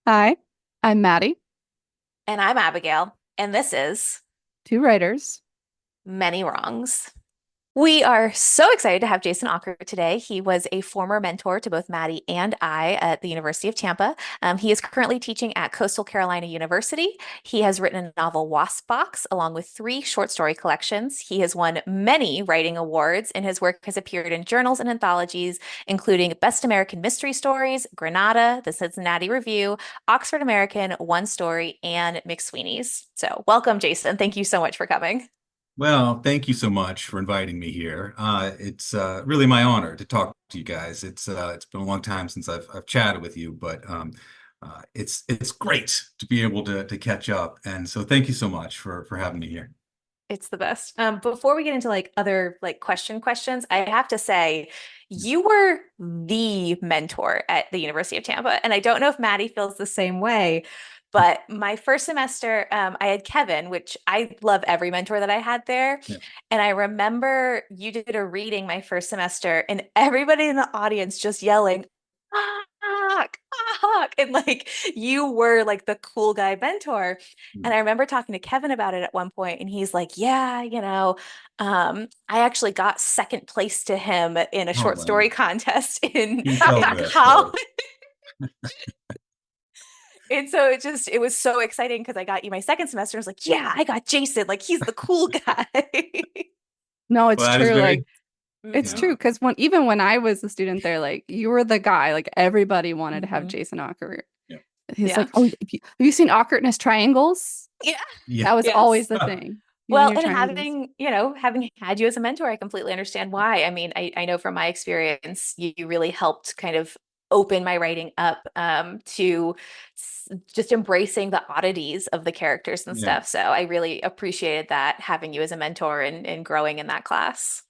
Hi, I'm Maddie, And I'm Abigail, and this is two writers. Many Wrongs. We are so excited to have Jason Ockert today. He was a former mentor to both Maddie and I at the University of Tampa. He is currently teaching at Coastal Carolina University. He has written a novel, Wasp Box, along with three short story collections. He has won many writing awards, and his work has appeared in journals and anthologies, including Best American Mystery Stories, Granada, The Cincinnati Review, Oxford American, One Story, and McSweeney's. So, welcome, Jason. Thank you so much for coming. Well, thank you so much for inviting me here. It's really my honor to talk to you guys. It's been a long time since I've chatted with you, but it's great to be able to catch up. And so thank you so much for having me here. It's the best. Before we get into other questions, I have to say you were the mentor at the University of Tampa, and I don't know if Maddie feels the same way. But my first semester, I had Kevin, which I love every mentor that I had there. Yeah. And I remember you did a reading my first semester, and everybody in the audience just yelling, "Fuck, fuck," and you were like the cool guy mentor. And I remember talking to Kevin about it at one point, and he's like, "Yeah, I actually got second place to him in a Oh, short story wow. contest in You tell in this. college." And so it was so exciting because I got you my second semester. I was like, "Yeah, I got Jason. Like he's the cool guy." No, it's Well, that is true. Like very, it's hmm true yeah. because when I was a student there, like you were the guy. Like everybody wanted to have hmm Jason Ockert. Yeah. He's Yeah. like, oh, have you seen Ockertness triangles? Yeah. That was always Yes. the thing. You and Well, your and triangles. having had you as a mentor, I completely understand why. I mean, I know from my experience, you really helped kind of open my writing up to just embracing the oddities of the characters and Yeah. stuff. So I really appreciated that having you as a mentor and growing in that class.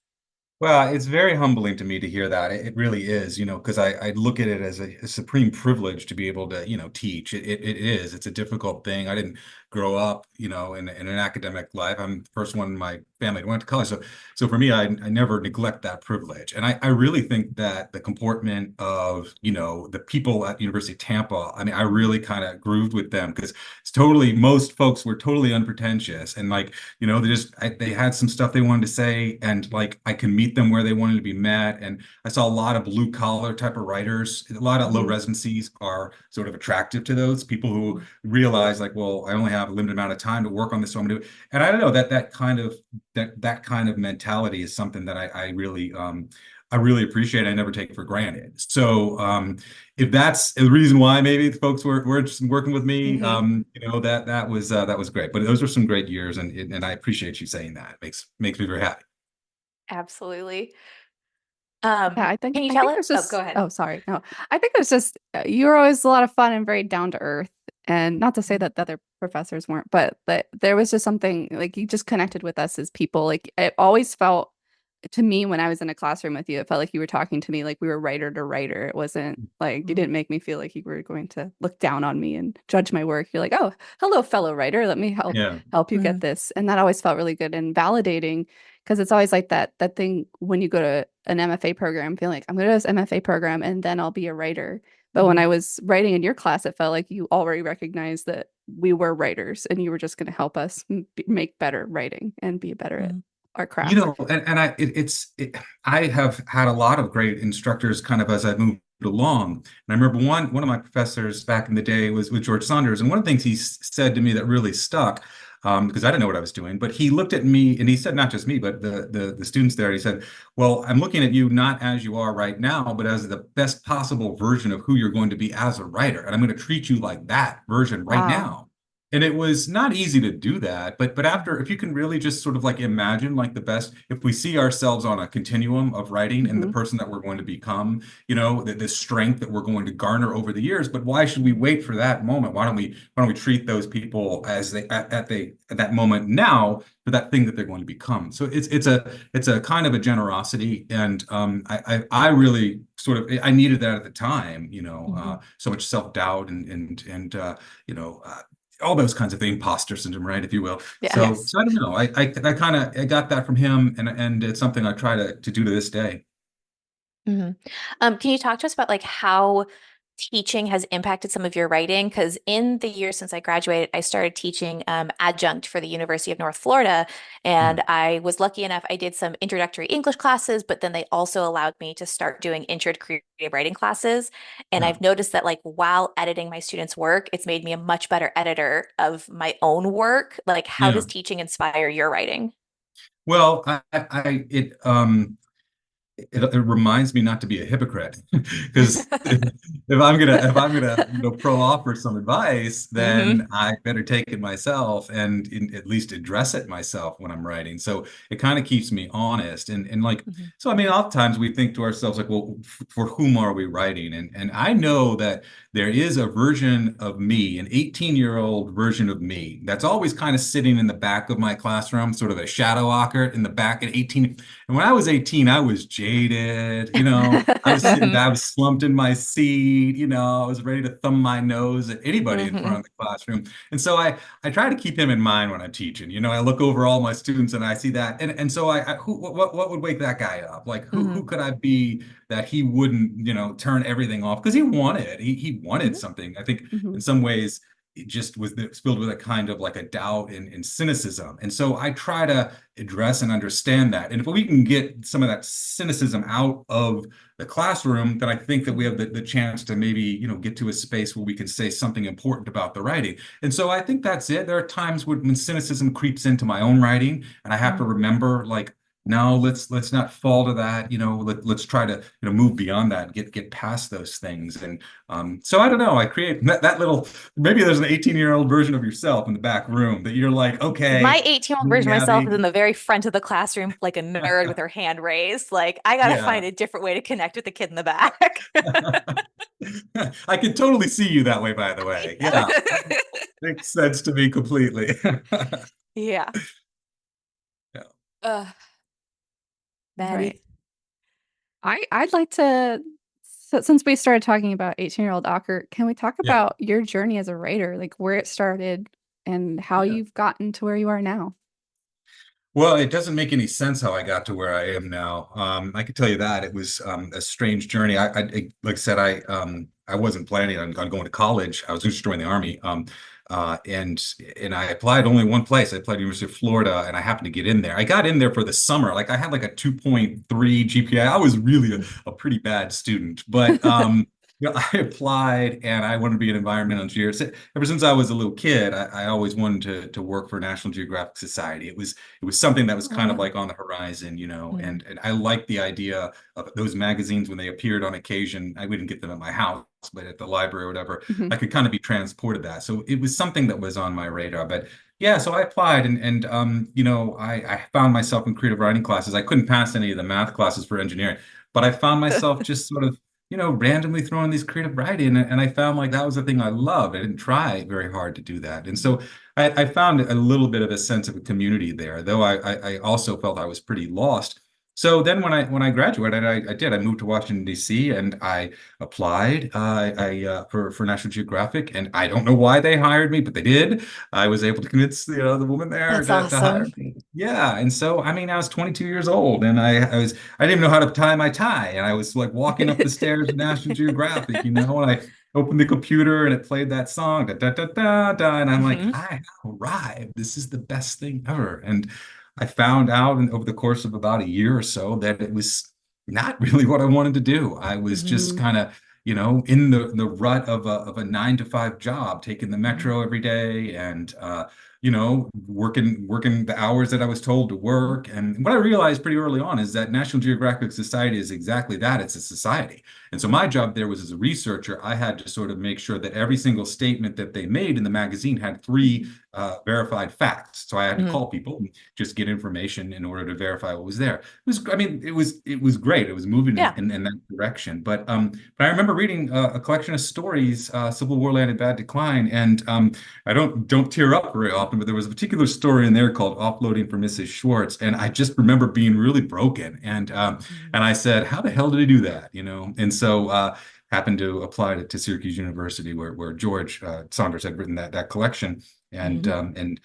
Well, it's very humbling to me to hear that. It really is, because I look at it as a supreme privilege to be able to, teach. It is. It's a difficult thing. I didn't grow up, in an academic life. I'm the first one in my family that went to college. So for me, I never neglect that privilege. And I really think that the comportment of, the people at University of Tampa, I mean, I really kind of grooved with them because most folks were totally unpretentious and they had some stuff they wanted to say, and like I can meet them where they wanted to be met. And I saw a lot of blue collar type of writers. A lot of low Mhm. residencies are sort of attractive to those people who realize like, well, I only have a limited amount of time to work on this, so I'm gonna do it. And I don't know that kind of mentality is something that I really appreciate. I never take for granted. So if that's the reason why maybe the folks were just working with me, Mhm. that was great. But those were some great years, and I appreciate you saying that. It makes me very happy. Absolutely. Yeah, I think Can you I tell think it? there's Oh, go just ahead. oh sorry. No. I think there's just you were always a lot of fun and very down to earth. And not to say that the other professors weren't, but that there was just something like you just connected with us as people. Like it always felt to me when I was in a classroom with you, it felt like you were talking to me like we were writer to writer. It wasn't like you didn't make me feel like you were going to look down on me and judge my work. You're like, "Oh, hello, fellow writer. Let me Yeah. help you get Mhm. this." And that always felt really good and validating because it's always like that thing when you go to an MFA program, feeling like I'm going to do this MFA program and then I'll be a writer. But when I Mhm. was writing in your class, it felt like you already recognized that we were writers and you were just going to help us make better writing and be better at Mhm. our craft. I have had a lot of great instructors kind of as I moved along. And I remember one of my professors back in the day was with George Saunders, and one of the things he said to me that really stuck, because I didn't know what I was doing, but he looked at me and he said, not just me, but the students there. He said, "Well, I'm looking at you not as you are right now, but as the best possible version of who you're going to be as a writer, and I'm going to treat you like that version right Wow. now." And it was not easy to do that, but after, if you can really just sort of like imagine like the best, if we see ourselves on a continuum of writing and the Hmm. person that we're going to become, the strength that we're going to garner over the years, but why should we wait for that moment? Why don't we treat those people as they at that moment now for that thing that they're going to become? So it's a kind of a generosity, and I really sort of I needed that at the time, Mhm. so much self-doubt and you know. All those kinds of things, imposter syndrome, right, if you will. So, Yes. so I don't know. I kind of I got that from him, and it's something I try to do to this day. Mhm. Can you talk to us about how teaching has impacted some of your writing? Because in the years since I graduated, I started teaching adjunct for the University of North Florida. And Mm. I was lucky enough, I did some introductory English classes, but then they also allowed me to start doing intro to creative writing classes. And Yeah. I've noticed that, like, while editing my students' work, it's made me a much better editor of my own work. Like, how Yeah. does teaching inspire your writing? Well, it reminds me not to be a hypocrite because if I'm gonna pro-offer some advice, Hmm. then I better take it myself and at least address it myself when I'm writing. So it kind of keeps me honest and like Hmm. so I mean oftentimes we think to ourselves like, well, for whom are we writing? And I know that there is a version of me, an 18-year-old version of me that's always kind of sitting in the back of my classroom, sort of a shadow ocker in the back at 18. And when I was 18, I was jaded, I was sitting Hmm. back, I was slumped in my seat, I was ready to thumb my nose at anybody in front Hmm. of the classroom. And so I try to keep him in mind when I'm teaching. I look over all my students and I see that. And so what would wake that guy up? Like who Hmm. could I be that he wouldn't, turn everything off? Because he wanted Mhm. something. I think in Mhm. some ways it just was filled with a kind of like a doubt and cynicism. And so I try to address and understand that. And if we can get some of that cynicism out of the classroom, then I think that we have the chance to maybe, get to a space where we can say something important about the writing. And so I think that's it. There are times when cynicism creeps into my own writing, and I have to Hmm. remember, like, no, let's not fall to that. Let's try to move beyond that, get past those things. And so I don't know. I create that little. Maybe there's an 18-year-old version of yourself in the back room that you're like, okay, My 18-year-old version of myself is Abby. in the very front of the classroom, like a nerd with her hand raised. Like, I gotta Yeah. find a different way to connect with the kid in the back. I can totally see you that way, by the way. Yeah. Yeah. Makes sense to me completely. Yeah. Yeah. Uh, Right. Maddie. I'd like to, since we started talking about 18-year-old Ocker, can we talk Yeah. about your journey as a writer, like where it started and how Yeah. you've gotten to where you are now? Well, it doesn't make any sense how I got to where I am now. I can tell you that it was a strange journey. Like I said, I wasn't planning on going to college. I was just joining the army. And I applied only one place. I applied to University of Florida, and I happened to get in there. I got in there for the summer. Like I had like a 2.3 GPA. I was really a pretty bad student, but I applied and I wanted to be an environmental engineer. So, ever since I was a little kid, I always wanted to work for National Geographic Society. It was something that was kind of Oh. like on the horizon, Mm. and I liked the idea of those magazines when they appeared on occasion. I wouldn't get them at my house, but at the library or whatever, Mhm. I could kind of be transported that. So it was something that was on my radar. But yeah, so I applied and I found myself in creative writing classes. I couldn't pass any of the math classes for engineering, but I found myself just sort of randomly throwing these creative writing, and I found like that was the thing I loved. I didn't try very hard to do that, and so I found a little bit of a sense of a community there, though I also felt I was pretty lost. So then when I graduated, I moved to Washington D.C. and I applied for National Geographic, and I don't know why they hired me, but they did. I was able to convince the woman there That's to hire awesome. me. Yeah, and so I mean I was 22 years old, and I didn't even know how to tie my tie, and I was like walking up the stairs of National Geographic, and I opened the computer and it played that song, da da da da da, and I'm like, Hmm. I have arrived. This is the best thing ever. And I found out over the course of about a year or so that it was not really what I wanted to do. I was just Mhm. kind of, in the rut of a 9 to 5 job, taking the Hmm. metro every day and working the hours that I was told to work. And what I realized pretty early on is that National Geographic Society is exactly that. It's a society. And so my job there was as a researcher, I had to sort of make sure that every single statement that they made in the magazine had three Mhm. verified facts. So I had to Hmm. call people and just get information in order to verify what was there. I mean, it was great. It was moving Yeah. in that direction. But I remember reading a collection of stories, Civil War Land in Bad Decline, and I don't tear up very often, but there was a particular story in there called Offloading for Mrs. Schwartz, and I just remember being really broken. And I said, how the hell did he do that? And so happened to apply to Syracuse University, where George Saunders had written that collection, and Hmm. um, and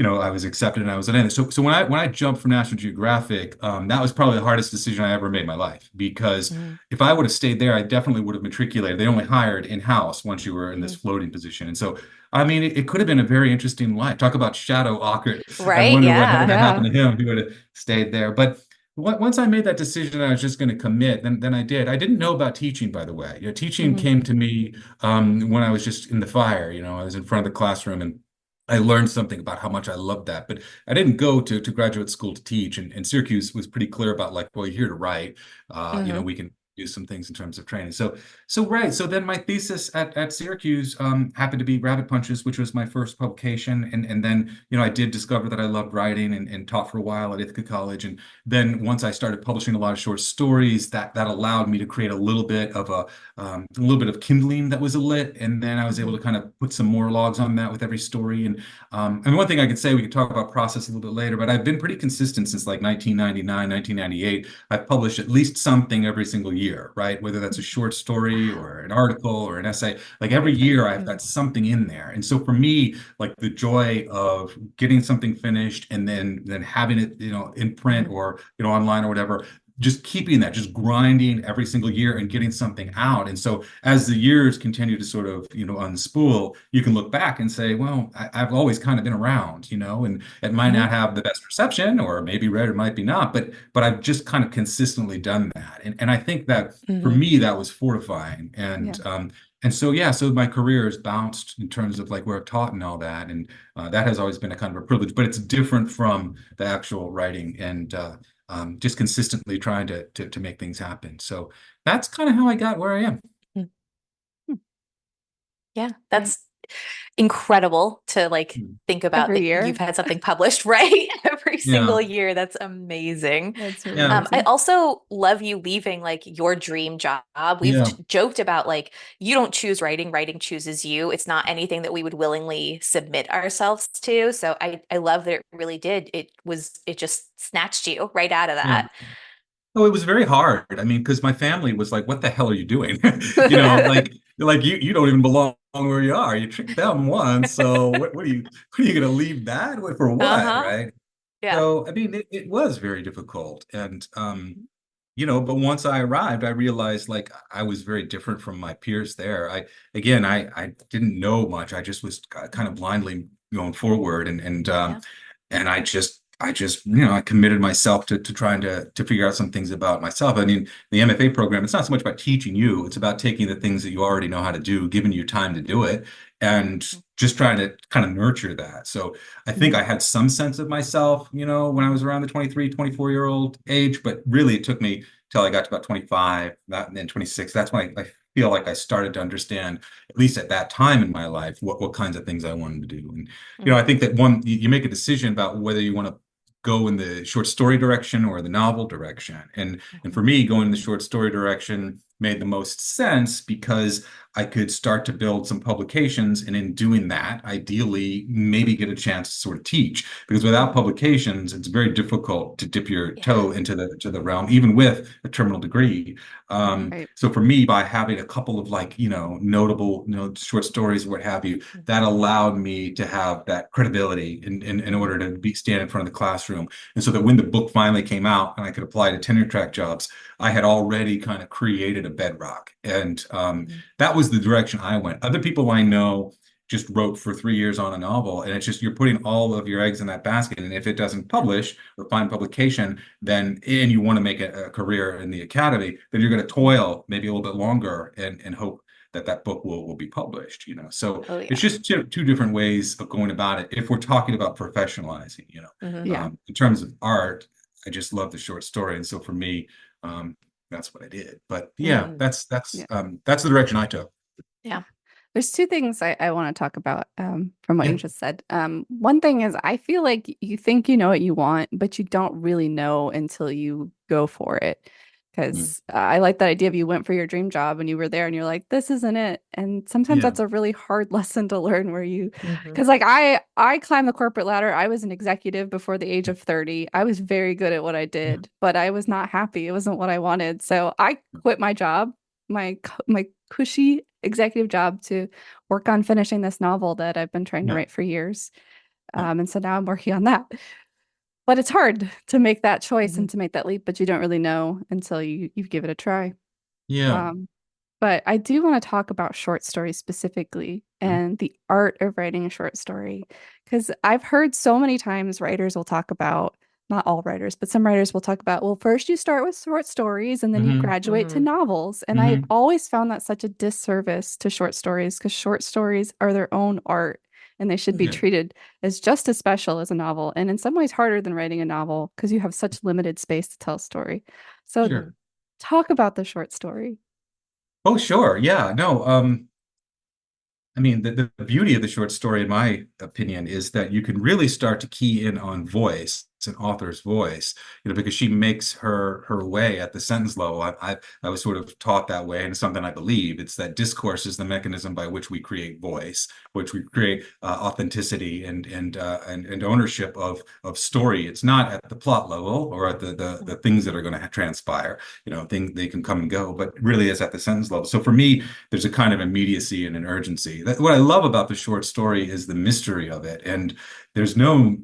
I was accepted and I was in it. So when I jumped from National Geographic, that was probably the hardest decision I ever made in my life because Mhm. if I would have stayed there, I definitely would have matriculated. They only hired in-house once you were in this Mhm. floating position. And so, I mean, it could have been a very interesting life. Talk about Shadow Ockert. I Right. wonder what would Yeah. have happened Yeah. to him if he would have stayed there. But once I made that decision, I was just going to commit. Then I did. I didn't know about teaching, by the way. Teaching Hmm. came to me when I was just in the fire. I was in front of the classroom and I learned something about how much I loved that. But I didn't go to graduate school to teach. And Syracuse was pretty clear about like, well, you're here to write. Hmm. We can do some things in terms of training. So right. So then my thesis at Syracuse happened to be Rabbit Punches, which was my first publication. And then, I did discover that I loved writing and taught for a while at Ithaca College. And then once I started publishing a lot of short stories, that allowed me to create a little bit of kindling that was lit. And then I was able Hmm. to kind of put some more logs on that with every story. And one thing I could say, we could talk about process a little bit later, but I've been pretty consistent since like 1999, 1998. I've published at least something every single year, right? Whether that's a short story Wow. or an article or an essay, like every year I've got something in there. And so for me, like the joy of getting something finished and then having it, in print Mhm. or, online or whatever, just keeping that, just grinding every single year and getting something out. And so as the years continue to sort of, unspool, you can look back and say, well, I've always kind of been around, and it might Mhm. not have the best reception or maybe read, it might be not, but I've just kind of consistently done that. And I think that for Mhm. me, that was fortifying. Yeah. And so, yeah, so my career has bounced in terms of like where I've taught and all that. And that has always been a kind of a privilege, but it's different from the actual writing and just consistently trying to make things happen. So that's kind of how I got where I am. Mhm. Hmm. Yeah, Great. that's incredible to like Hmm. think about Every that you've year. had something published, right? Every Yeah, single year. That's amazing. That's really yeah, I amazing. also love you leaving like your dream job. We've yeah. joked about like you don't choose writing, writing chooses you. It's not anything that we would willingly submit ourselves to. So I love that it really did. It just snatched you right out of Yeah. that. Oh, it was very hard. I mean, because my family was like, "What the hell are you doing?" Like you don't even belong where you are. You tricked them once, so what are you going to leave that for what, Uh-huh. right? Yeah. So I mean, it was very difficult, and but once I arrived, I realized like I was very different from my peers there. I didn't know much. I just was kind of blindly going forward, Yeah. and I just I committed myself to trying to figure out some things about myself. I mean, the MFA program, it's not so much about teaching you, it's about taking the things that you already know how to do, giving you time to do it, and just trying to kind of nurture that. So I think Mhm. I had some sense of myself, when I was around the 23, 24-year-old age, but really it took me till I got to about 25, that, and then 26. That's when I feel like I started to understand, at least at that time in my life, what kinds of things I wanted to do. And I Mhm. think that you make a decision about whether you want to go in the short story direction or the novel direction. And Mhm. for me, going in the short story direction made the most sense because I could start to build some publications, and in doing that, ideally, maybe get a chance to sort of teach. Because without publications, it's very difficult to dip your Yeah. toe into the realm, even with a terminal degree. Mhm. Right. So for me, by having a couple of like notable short stories, what have you, that allowed me to have that credibility in Mhm. order to stand in front of the classroom. And so that when the book finally came out and I could apply to tenure track jobs, I had already kind of created a bedrock. And Mhm. that was the direction I went. Other people I know just wrote for 3 years on a novel, and it's just you're putting all of your eggs in that basket. And if it doesn't publish or find publication, then and you want to make a career in the academy, then you're going to toil maybe a little bit longer and hope that book will be published. So Oh it's yeah. just two different ways of going about it if we're talking about professionalizing. Mhm. Yeah. In terms of art, I just love the short story, and so for me, that's what I did. But yeah, Mhm. that's the direction I took. Yeah. There's two things I want to talk about from what Yeah. you just said. One thing is I feel like you think you know what you want, but you don't really know until you go for it. Mm. Because I like that idea of you went for your dream job and you were there and you're like, this isn't it. And sometimes Yeah. that's a really hard lesson to learn where you, Mhm. because like I climbed the corporate ladder. I was an executive before the age of 30. I was very good at what I Yeah. did, but I was not happy. It wasn't what I wanted. So I quit my job, my cushy executive job to work on finishing this novel that I've been trying to Yeah. write for years. And so now I'm working on that. But it's hard to make that choice Mhm. and to make that leap, but you don't really know until you give it a try. Yeah. Um, but I do want to talk about short stories specifically Mhm. and the art of writing a short story. Because I've heard so many times writers will talk about, not all writers, but some writers will talk about, well, first you start with short stories and then you Mhm. graduate to Mhm. novels. And I've Mhm. always found that such a disservice to short stories because short stories are their own art and they should be Yeah. treated as just as special as a novel. And in some ways harder than writing a novel because you have such limited space to tell a story. So Sure. talk about the short story. Oh, sure. Yeah. No. I mean, the beauty of the short story, in my opinion, is that you can really start to key in on voice, an author's voice, because she makes her way at the sentence level. I was sort of taught that way, and it's something I believe. It's that discourse is the mechanism by which we create voice, which we create authenticity and ownership of story. It's not at the plot level or at the things that are going to transpire. Things they can come and go, but really is at the sentence level. So for me, there's a kind of immediacy and an urgency. What I love about the short story is the mystery of it. And there's no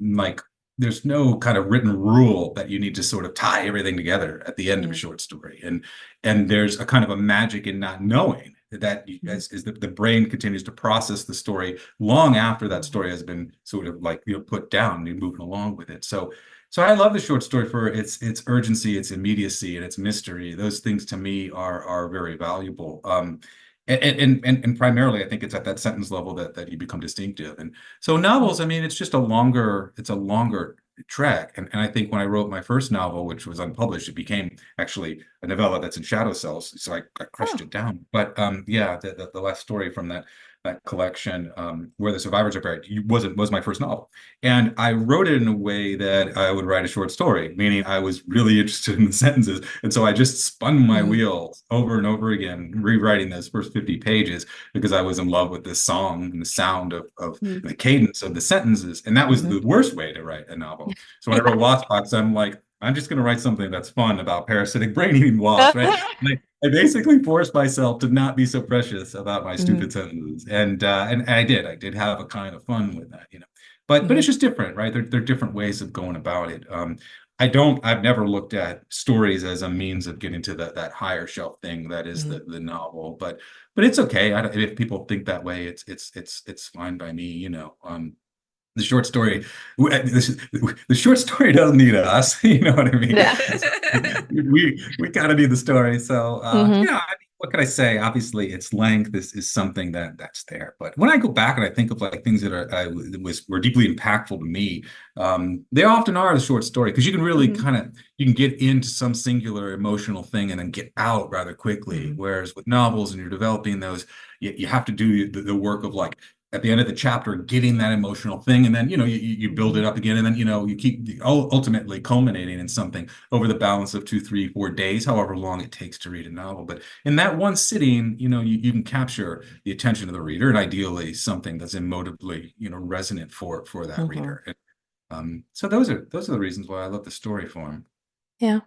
there's no kind of written rule that you need to sort of tie everything together at the end of a Mhm. short story. And there's a kind of a magic in not knowing that Mhm. as the brain continues to process the story long after that story has been sort of put down and you're moving along with it. So I love the short story for its urgency, its immediacy, and its mystery. Those things to me are very valuable. And primarily, I think it's at that sentence level that you become distinctive. And so novels, I mean, it's a longer trek. And I think when I wrote my first novel, which was unpublished, it became actually a novella that's in shadow cells. So I crushed Oh. it down. But yeah, the last story from that collection, Where the Survivors Are Buried, was my first novel. And I wrote it in a way that I would write a short story, meaning I was really interested in the sentences. And so I just spun my Mhm. wheels over and over again, rewriting those first 50 pages because I was in love with this song and the sound of Mhm. the cadence of the sentences. And that was Mhm. the worst way to write a novel. So when I Yeah. wrote Wasp Box, I'm like, I'm just going to write something that's fun about parasitic brain-eating wasps, right? I basically forced myself to not be so precious about my Mhm. stupid sentences, and I did. I did have a kind of fun with that. But it's Mhm. just different, right? They're different ways of going about it. I've never looked at stories as a means of getting to that higher shelf thing that is Mhm. the novel. But it's okay. If people think that way, it's fine by me. The short story, the short story doesn't need us. You know what I mean? Yeah. We kind of need the story. So Mhm. yeah, I mean, what can I say? Obviously, its length is something that's there. But when I go back and I think of like things that were deeply impactful to me, they often are the short story because you can really Mhm. kind of you can get into some singular emotional thing and then get out rather quickly. Mhm. Whereas with novels and you're developing those, you have to do the work of like at the end of the chapter, getting that emotional thing, and then you build it Mhm. up again, and then you keep ultimately culminating in something over the balance of 2, 3, 4 days, however long it takes to read a novel. But in that one sitting, you can capture the attention of the reader, and ideally something that's emotively resonant for that Mhm. reader. So those are the reasons why I love the story form. Yeah.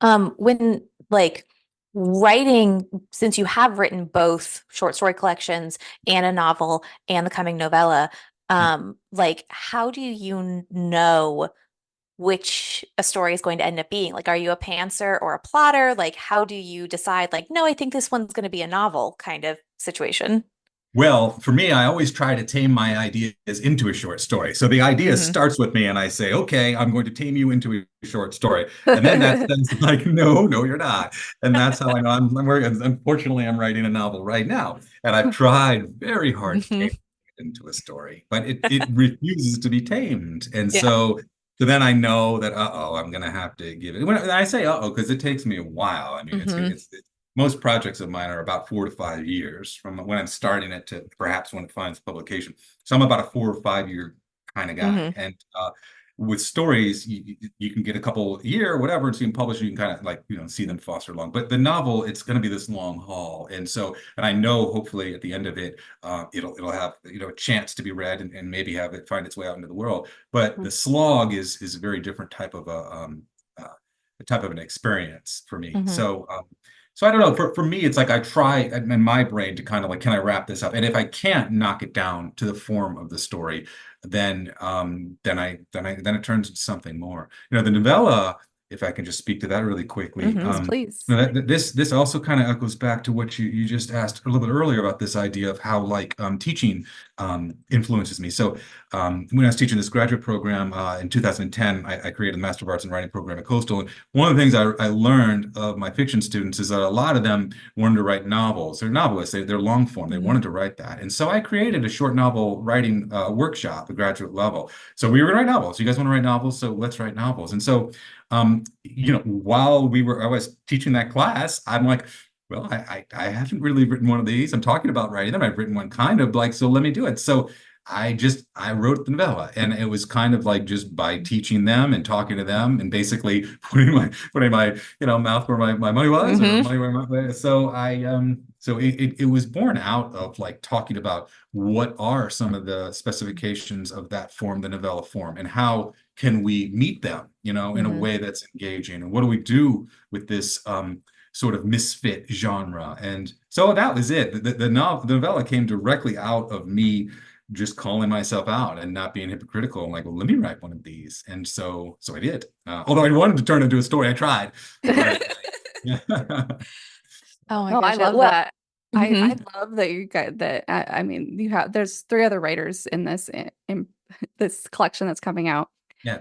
When like writing, since you have written both short story collections and a novel and the coming novella, like how do you know which a story is going to end up being? Like, are you a pantser or a plotter? Like, how do you decide, like, no, I think this one's going to be a novel kind of situation? Well, for me, I always try to tame my ideas into a short story. So the idea Hmm. starts with me, and I say, "Okay, I'm going to tame you into a short story." And then that's like, "No, no, you're not." And that's how I know I'm working. Unfortunately, I'm writing a novel right now, and I've tried very hard to Hmm. tame it into a story, but it refuses to be tamed. And Yeah. so then I know that, uh-oh, I'm gonna have to give it. When I say uh-oh, because it takes me a while. I mean, Hmm. it's most projects of mine are about 4 to 5 years from when I'm starting it to perhaps when it finds publication. So I'm about a 4 or 5 year kind of guy. Hmm. And with stories, you can get a couple a year or whatever, so you can publish, you can kind of see them foster along. But the novel, it's going to be this long haul. And I know hopefully at the end of it, it'll have, a chance to be read and maybe have it find its way out into the world. But the slog is a very different type of a type of an experience for me. Hmm. So So I don't know. For me, it's like I try in my brain to kind of like, can I wrap this up? And if I can't knock it down to the form of the story, then it turns into something more. The novella, if I can just speak to that really quickly. Mhm. Please. This also kind of echoes back to what you just asked a little bit earlier about this idea of how like teaching influences me. So when I was teaching this graduate program in 2010, I created the Master of Arts in Writing program at Coastal. And one of the things I learned of my fiction students is that a lot of them wanted to write novels. They're novelists. They're long form. They wanted to write that. And so I created a short novel writing workshop at graduate level. So we were going to write novels. You guys want to write novels? So let's write novels. And so while I was teaching that class, I'm like, well, I haven't really written one of these. I'm talking about writing them. I've written one kind of like, so let me do it. So I wrote the novella, and it was kind of like just by teaching them and talking to them and basically putting my mouth where my money was, or money where my so it was born out of like talking about what are some of the specifications of that form, the novella form, and how can we meet them, in a way that's engaging, and what do we do with this sort of misfit genre. And so that was it. The novella came directly out of me just calling myself out and not being hypocritical. I'm like, well, let me write one of these. And so I did. Although I wanted to turn it into a story, I tried. But, yeah. Oh my No, I gosh. love Well, that. I love that you got that. I mean, there's three other writers in in this collection that's coming out. Yeah.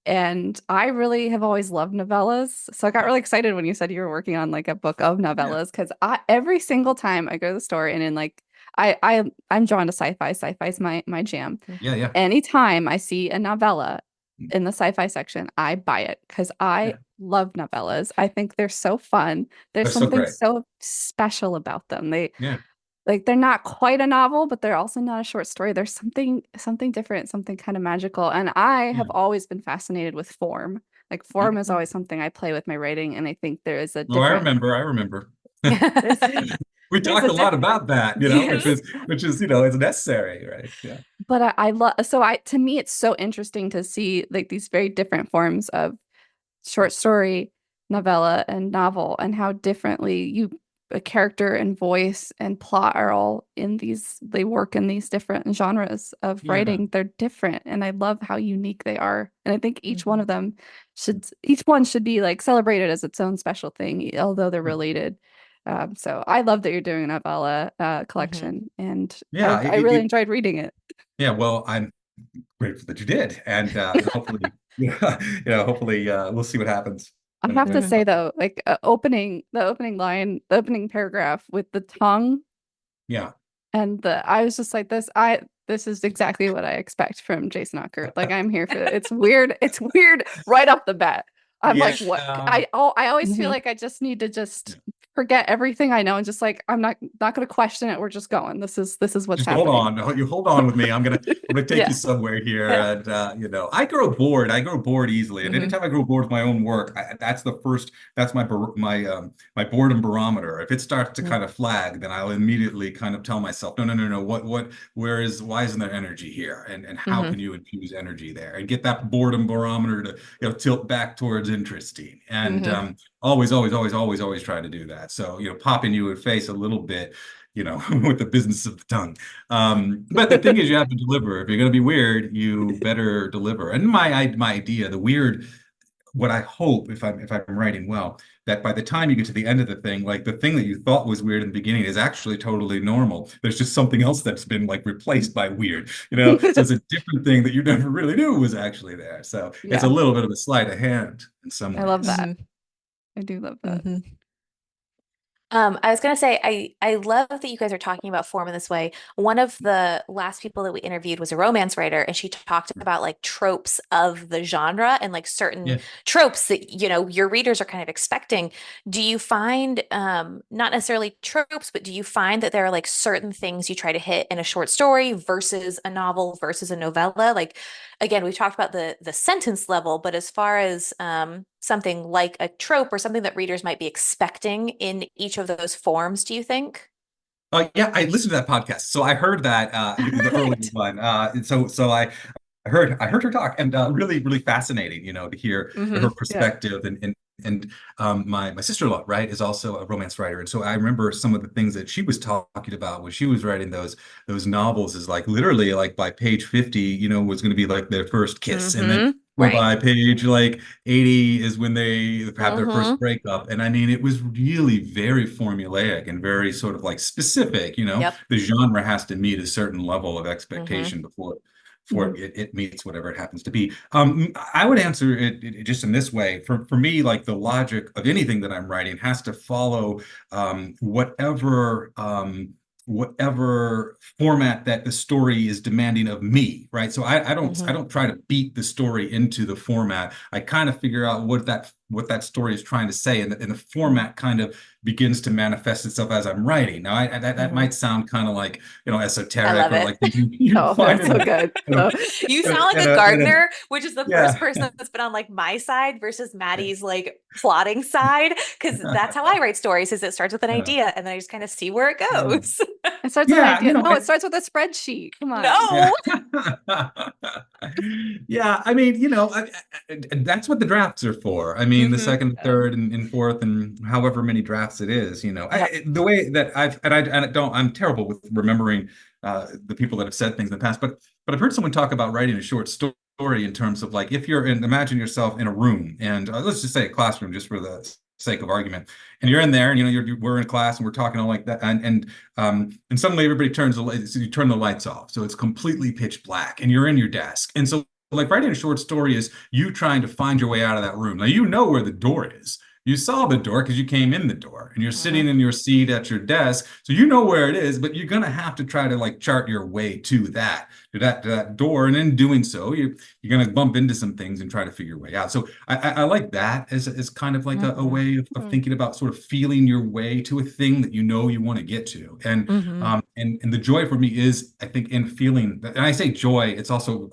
And I really have always loved novellas. So I got really excited when you said you were working on like a book of novellas, because every single time I go to the store and in like I'm drawn to sci-fi. Sci-fi is my jam. Yeah. Yeah. Anytime I see a novella in the sci-fi section, I buy it because I Yeah. love novellas. I think they're so fun. There's They're so something great. so special about them. Yeah. They're not quite a novel, but they're also not a short story. There's something different, something kind of magical. And I Yeah. have always been fascinated with form. Like form is always something I play with my writing, and I think there is a Oh, I different remember. there's We there's talked a a lot different about that, which yes. is it's necessary, right? Yeah. But I love so I to me it's so interesting to see like these very different forms of short story, novella, and novel, and how differently a character and voice and plot are all they work in these different genres of Yeah. writing. They're different, and I love how unique they are. And I think Mhm. each one should be like celebrated as its own special thing, although they're related. So I love that you're doing a novella Mhm. collection, and Yeah. I really enjoyed reading it. Yeah. Well, I'm grateful that you did, and hopefully, hopefully, we'll see what happens I when have to it Mhm. say comes. though, like the opening line, the opening paragraph with the tongue Yeah. and I was just like this is exactly what I expect from Jason Ockert. Like I'm here for it. It's weird. It's weird right off the bat. I'm Yeah. like, what? I always feel Mhm. like I just need to just forget everything I know and just like I'm not going to question it. We're just going. This is what's Just hold happening. on. You hold on with me. I'm gonna take you Yeah. somewhere here. Yeah. And I grow bored. I grow bored easily. And Mhm. anytime I grow bored with my own work, that's my boredom barometer. If it starts to Mhm. kind of flag, then I'll immediately kind of tell myself, no, no, no, no. Why isn't there energy here? And how Mhm. can you infuse energy there and get that boredom barometer to tilt back towards interesting? And Mhm. always, always, always, always, always try to do that. So, popping you in the face a little bit, with the business of the tongue. But the thing is, you have to deliver. If you're going to be weird, you better deliver. And my idea, the weird, what I hope, if I'm writing well, that by the time you get to the end of the thing, like the thing that you thought was weird in the beginning is actually totally normal. There's just something else that's been like replaced by weird, So it's a different thing that you never really knew was actually there. So it's a Yeah. little bit of a sleight of hand in some I love ways. that. Mhm. I do love that. Mhm. I was gonna say, I love that you guys are talking about form in this way. One of the last people that we interviewed was a romance writer, and she talked about like tropes of the genre and like certain Yeah. tropes that your readers are kind of expecting. Do you find not necessarily tropes, but do you find that there are like certain things you try to hit in a short story versus a novel versus a novella? Like again, we've talked about the sentence level, but as far as something like a trope or something that readers might be expecting in each of those forms, do you think? Yeah, I listened to that podcast. So I heard that the early Perfect. one. So I heard her talk, and really, really fascinating, to hear her Hmm. Yeah. perspective, and And my sister-in-law, right, is also a romance writer. And so I remember some of the things that she was talking about when she was writing those novels is like literally like by page 50, was going to be like their first kiss. And then Right. by page like 80 is when they have their first Mm-hmm. breakup. And I mean, it was really very formulaic and very sort of like specific, Yep. the genre has to meet a certain level of Mm-hmm. expectation before Mhm. it meets whatever it happens to be. I would answer it just in this way. For me, like the logic of anything that I'm writing has to follow whatever format that the story is demanding of me, right? So I Mm-hmm. don't try to beat the story into the format. I kind of figure out what that story is trying to say, and the format kind of begins to manifest itself as I'm writing. Now, that Mm-hmm. might sound kind of like I esoteric love or it. like you Oh, find that's so it, good. in a, Oh, You in sound like a, in a a, in a gardener, which is the first yeah. person that's been on like my side versus Maddie's like plotting side. Because that's how I write stories, is it starts with an Yeah. idea and then I just kind of see where it Yeah. goes. it starts with an Yeah, idea. No, it starts with a spreadsheet. Come on. yeah. No. Yeah, I mean, that's what the drafts are for. I mean, the Mm-hmm. second, third, and fourth, and however many drafts it is, Yep. the way that I'm terrible with remembering the people that have said things in the past, but I've heard someone talk about writing a short story in terms of like if you're in, imagine yourself in a room, and let's just say a classroom, just for the sake of argument, and you're in there, and we're in class, and we're talking all like that, and suddenly everybody turns the lights, so you turn the lights off. So it's completely pitch black and you're in your desk. And so like writing a short story is you trying to find your way out of that room. Now you know where the door is. You saw the door because you came in the door and you're Mm-hmm. sitting in your seat at your desk. So you know where it is, but you're gonna have to try to like chart your way to that door. And in doing so, you're gonna bump into some things and try to figure your way out. So I like that as kind of like a Mm-hmm. way of thinking about sort of feeling your way to a thing that you want to get to. Mm-hmm. And the joy for me is, I think, in feeling that, and I say joy, it's also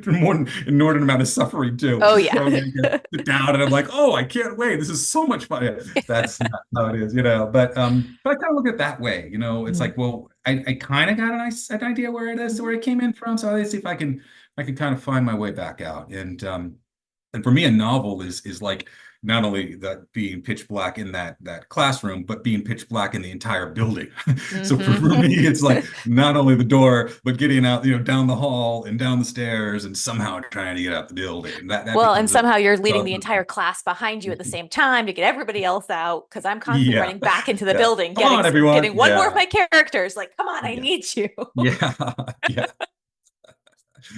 more an inordinate amount of suffering too, Oh yeah. where I'm like, sit down and I'm like, oh, I can't wait. This is so much fun. Yeah, that's not how it is. But I kind of look at it that way. It's Mm-hmm. like, well, I kind of got an idea where it is, where it came in from. So let's see if I can kind of find my way back out. And for me, a novel is like not only that being pitch black in that classroom, but being pitch black in the entire building. So for, Mm-hmm. for me, it's like not only the door, but getting out, down the hall and down the stairs and somehow trying to get out the building. And that Well, and becomes a somehow you're leading the daunting entire thing. class behind you at the same time to get everybody else out because I'm constantly Yeah. running back into the Yeah. building, Come on, everyone. getting one more of Yeah. my characters. Like, come on, I Yeah. need you. Yeah. Yeah.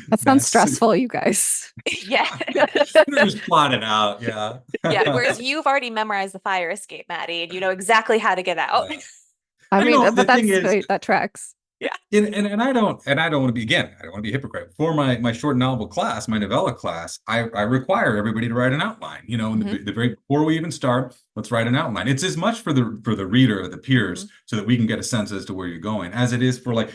That sounds That's stressful, you guys. Yeah. just plot it out. Yeah. Yeah. Whereas you've already memorized the fire escape, Maddie, and you know exactly how to get out. Yeah. I mean, The but thing that's is, great. That tracks. Yeah. and I don't want to be, again, I don't want to be a hypocrite. For my short novel class, my novella class, I require everybody to write an outline. In Mm-hmm. the very before we even start, let's write an outline. It's as much for the reader or the Mm-hmm. peers so that we can get a sense as to where you're going, as it is for like,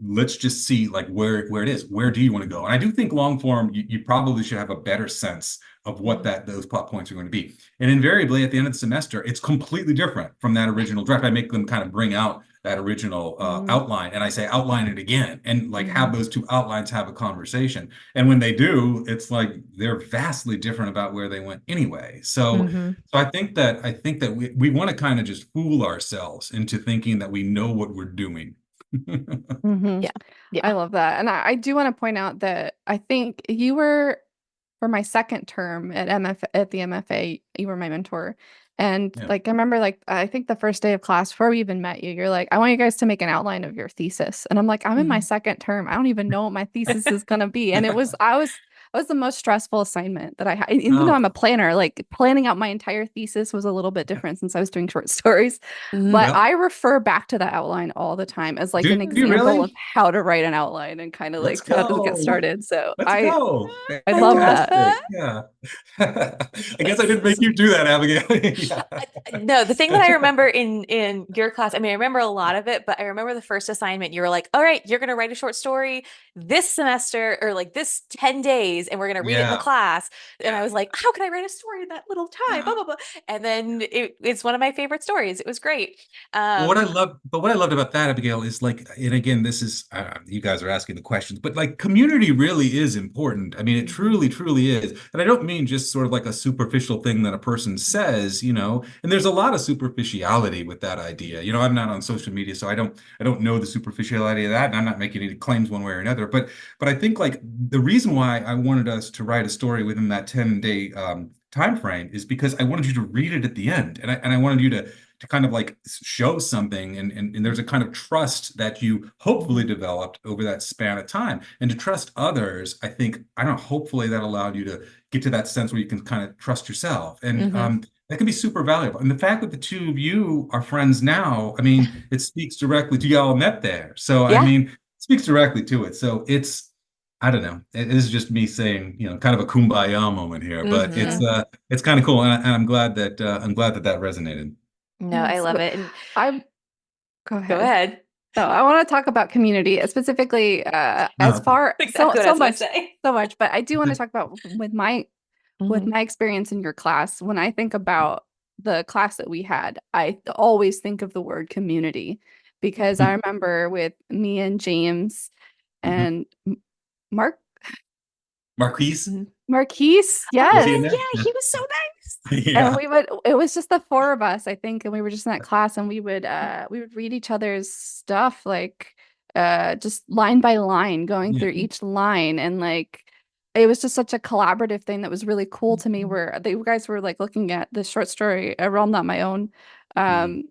let's just see like where it is. Where do you want to go? And I do think long form, you probably should have a better sense of what Mm-hmm. those plot points are going to be. And invariably at the end of the semester, it's completely different from that original draft. I make them kind of bring out that original Mhm. outline, and I say outline it again, and like Mm-hmm. have those two outlines have a conversation. And when they do, it's like they're vastly different about where they went anyway. Mm-hmm. So I think that we want to kind of just fool ourselves into thinking that we know what we're doing. Mhm. Yeah. I Yeah. love that. And I do want to point out that I think you were, for my second term at the MFA, you were my mentor. And Yeah. like I remember, like I think the first day of class before we even met you, you're like, I want you guys to make an outline of your thesis. And I'm like, I'm in my Mm-hmm. second term. I don't even know what my thesis is gonna be. And it was the most stressful assignment that I had. Even though Oh, I'm a planner, like planning out my entire thesis was a little bit different since I was doing short stories. Mm-hmm. But well, I refer back to the outline all the time as like do an you example of really? how to write an outline and kind of Let's like how to get go. started. So Let's I go. I I love love that. Fantastic. that. Yeah. I guess I It's didn't make you do that, Abigail. Yeah. No, the thing that I remember in your class, I mean, I remember a lot of it, but I remember the first assignment, you were like, all right, you're going to write a short story this semester or like this 10 days. stories and we're going to read it in the Yeah. class. And I Yeah. was like, how can I write a story in that little time? Blah, Yeah. blah, blah. And then it's one of my favorite stories. It was great. Well, what I Um, love, but what I loved about that, Abigail, is like, and again, this is, you guys are asking the questions, but like community really is important. I mean, it mhm, truly, truly is. And I don't mean just sort of like a superficial thing that a person says, and there's a lot of superficiality with that idea. I'm not on social media, so I don't know the superficiality of that, and I'm not making any claims one way or another. But I think like the reason why I wanted us to write a story within that 10-day time frame is because I wanted you to read it at the end. And I wanted you to kind of like show something, and there's a kind of trust that you hopefully mhm, developed over that span of time, and to trust others. I don't know, hopefully that allowed you to get to that sense where you can kind of trust yourself, and mhm. that can be super valuable. And the fact that the two of you are friends now, I mean, it speaks directly to, y'all met there, so I Yeah. mean, it speaks directly to it. So I don't know. It is just me saying, kind of a kumbaya moment here, but it's Hmm. uh it's kind of cool, and I'm glad that that resonated. No, Yeah, I love so it. And I go go ahead. ahead. No, I want to talk about community, specifically as Okay. far Exactly what I was going to say. so much, but I do want to talk about with Hmm. my experience in your class. When I think about the class that we had, I always think of the word community because I remember with me and James Mhm. and Mark Marquise, Marquise, was he in Oh, yes. there? yeah, Yeah. he was so nice. And Yeah. it was just the four of us, I think, and we were just in that class and we would read each other's stuff like just line by line, going Yeah. through each line, and like it was just such a collaborative thing that was really cool to me where you guys were like looking at this short story, A Realm Not My Own. Mm. Um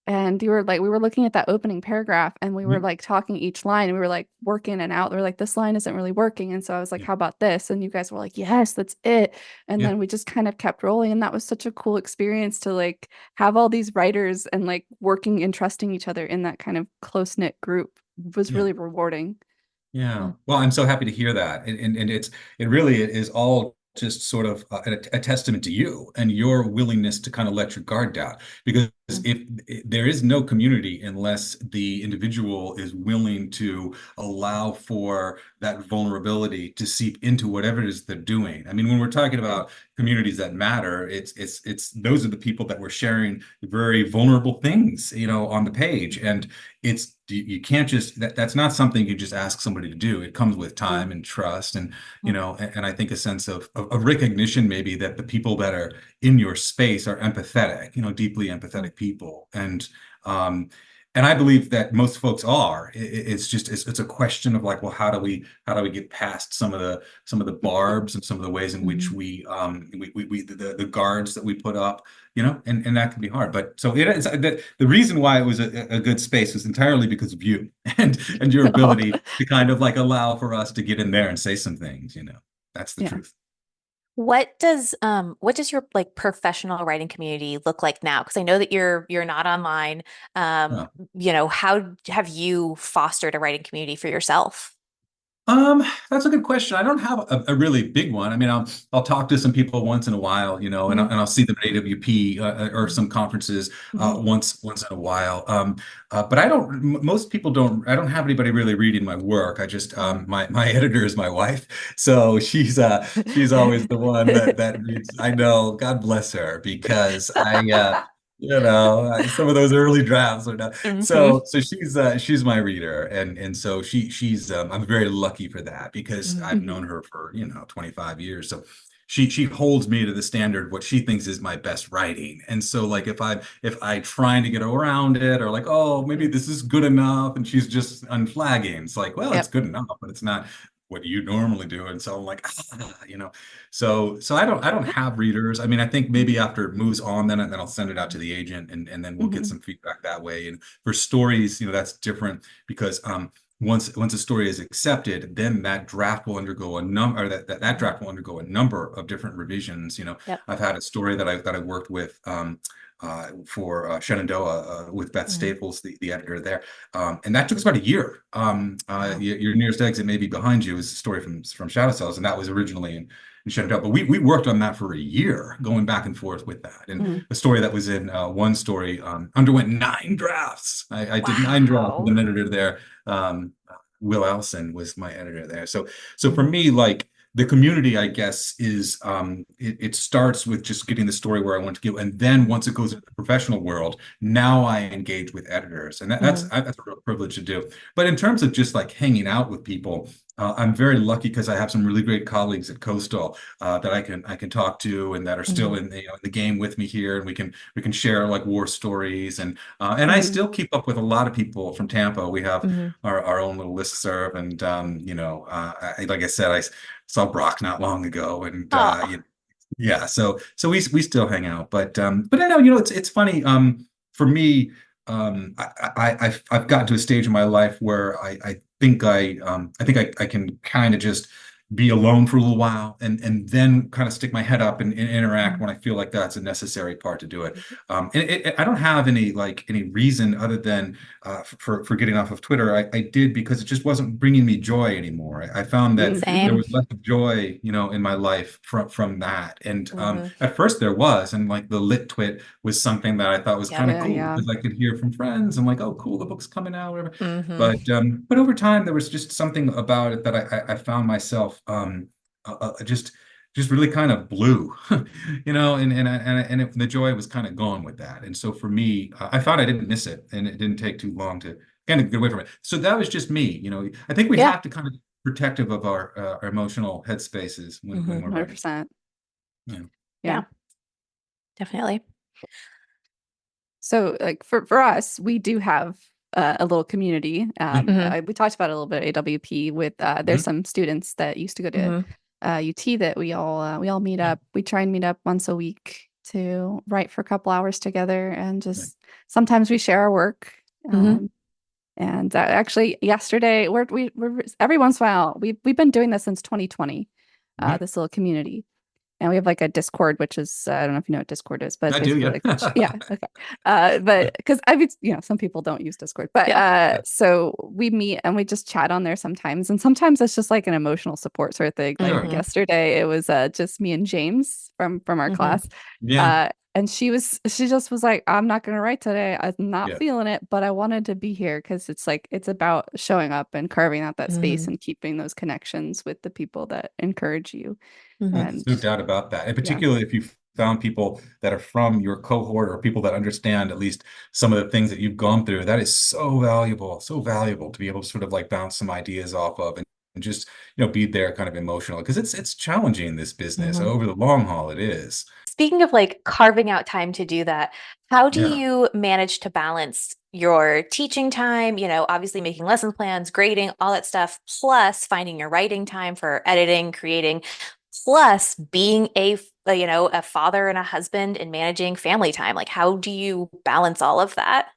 and you were like we were looking at that opening paragraph and we were Yep. like talking each line and we were like working and out. We were like, this line isn't really working. And so I was like, Yeah. how about this? And you guys were like, yes, that's it. And Yeah. then we just kind of kept rolling. And that was such a cool experience to like have all these writers and like working and trusting each other in that kind of close-knit group was Yeah. really rewarding. Yeah. Mm, Well, I'm so happy to hear that. And it really is all just sort of a testament to you and your willingness to kind of let your guard down. Because mm, if there is no community unless the individual is willing to allow for that vulnerability to seep into whatever it is they're doing. I mean, when we're talking about communities that matter, it's those are the people that we're sharing very vulnerable things, on the page. And you can't just that's not something you just ask somebody to do. It comes with mm, time and trust, and mm, I think a sense of recognition, maybe, that the people that are in your space are empathetic, deeply mm, empathetic people. Um and I believe that most folks are. It's just it's a question of like, well, how do we get past some of the barbs and some of the ways in which mhm. we the guards that we put up, and that can be hard. But so it is the reason why it was a good space was entirely because of you and your Oh, ability to kind of like allow for us to get in there and say some things. That's the yeah. truth. What does your like professional writing community look like now? Because I know that you're not online. Yeah. How have you fostered a writing community for yourself? That's a good question. I don't have a really big one. I mean, I'll talk to some people once in a while, and Mhm, I'll see them at AWP or some conferences Mhm. once in a while. But I don't. Most people don't. I don't have anybody really reading my work. I just mhm. my editor is my wife, so she's always the one that reads. I know, God bless her, because some of those early drafts are not. Mhm, So she's my reader, and so she's I'm very lucky for that because mhm, I've Mhm. known her for 25 years. So she holds me to the standard what she thinks is my best writing. And so like if I trying to get around it, or like, oh, maybe mhm. this is good enough, and she's just unflagging. It's like, well, it's Yep. good enough, but it's not what you normally do. And so I'm like, so I don't have readers. I mean, I think maybe after it moves on, then I'll send it out to the agent, and then we'll get Mhm. some feedback that way. And for stories, that's different because once a story is accepted, then that draft will undergo a number, or that Mhm. draft will undergo a number of different revisions. Yep. I've had a story that I worked with for Shenandoah with Beth Mhm. Staples, the editor there, and that took us about a year. Wow. Your nearest exit may be behind you is a story from Shadow Cells, and that was originally in Shenandoah. But we worked on that for a year, going back and forth with that. And Mhm. a story that was in one story underwent 9 drafts. I did 9 drafts with Wow. an editor there. Will Elson was my editor there. So for Mhm. me, like the community, I guess, is it starts with just getting the story where I want to go, and then once it goes into the professional world, now I engage with editors, and that's a real privilege to do. But in terms of just like hanging out with people, I'm very lucky because I have some really great colleagues at Coastal that I can talk to and that are still Mhm. in the game with me here, and we can share like war stories, and I Mhm. still keep up with a lot of people from Tampa. We have Mhm. our own little listserv, and like I said, I saw Brock not long ago, and Oh. yeah, so we still hang out, but I know it's funny. For me, I've gotten to a stage in my life where I think I can kind of just be alone for a little while, and then kind of stick my head up and interact when I feel like that's a necessary part to do it. I don't have any reason other than for getting off of Twitter. I did because it just wasn't bringing me joy anymore. I found that there Same. was less joy, in my life from that. And Mhm. at first there was, and like the lit twit was something that I thought was Yep. kind of Yeah, cool yeah. because I could hear from friends. I'm like, oh, cool, the book's coming out, whatever. Mhm. But over time there was just something about it that I found myself just really kind of blue, the joy was kind of gone with that. And so for me, I found I didn't miss it, and it didn't take too long to kind of get away from it. So that was just me. I think we Yeah. have to kind of be protective of our emotional headspaces when Mhm. we're writing. 100%. Yeah. Yeah. Yeah, definitely. So like for us, we do have a little community. Yeah. Mhm. We talked about it a little bit at AWP with there's Mhm. some students that used to go to Mhm. UT that we all meet up. We try and meet up once a week to write for a couple hours together, and Yeah. just sometimes we share our work. Mhm. And actually, yesterday we're every once in a while we've been doing this since 2020. Mhm. This little community. And we have like a Discord, which is I don't know if you know what Discord is, but it's I do, basically yeah. like yeah, okay. But because I mean, some people don't use Discord, but Yeah. Yeah. so we meet and we just chat on there sometimes, and sometimes it's just like an emotional support sort of thing. Like Sure. Mhm. yesterday, it was just me and James from our Mhm. class, Yeah. and she just was like, I'm not gonna write today. I'm not Yeah. feeling it, but I wanted to be here because it's like it's about showing up and carving out that space Mhm. and keeping those connections with the people that encourage you. Mhm. There's And no doubt about that. And yeah. particularly if you found people that are from your cohort or people that understand at least some of the things that you've gone through, that is so valuable to be able to sort of like bounce some ideas off of, and just, be there kind of emotional because it's challenging, this business. Mhm. Over the long haul, it is. Speaking of like carving out time to do that, how do Yeah. you manage to balance your teaching time, obviously making lesson plans, grading, all that stuff, plus finding your writing time for editing, creating, plus being a father and a husband and managing family time? Like, how do you balance all of that?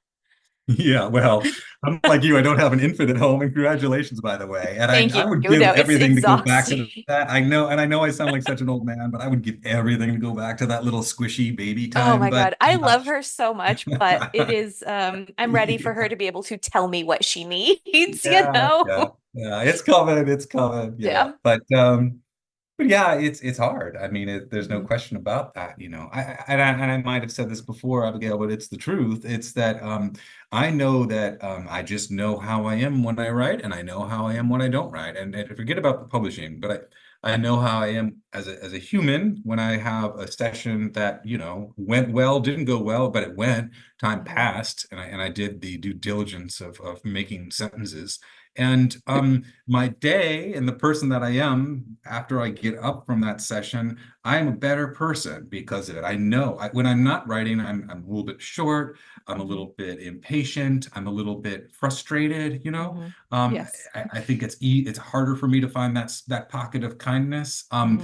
Yeah, well, I'm like you. I don't have an infant at home, and congratulations, by the way. And Thank I you. would give No, it's everything to go back to exhausting. that. I know, and I know I sound like such an old man, but I would give everything to go back to that little squishy baby Oh time. my But God. I love her so much, but it is I'm ready for her to be able to tell me what she needs, you yeah, know? yeah, yeah. It's coming. Yeah. But yeah, it's hard. I mean, there's no Mhm. question about that. And I might have said this before, Abigail, but it's the truth. It's that I know that I just know how I am when I write, and I know how I am when I don't write. And forget about the publishing, but I know how I am as a human when I have a session that went well, didn't go well, but it went. Time Mhm. passed, and I did the due diligence of making sentences. And my day and the person that I am after I get up from that session, I'm a better person because of it. I know when I'm not writing, I'm a little bit short, I'm a Mhm. little bit impatient, I'm a little bit frustrated. Mhm. Um, Yes. I think it's harder for me to find that pocket of kindness. Mhm.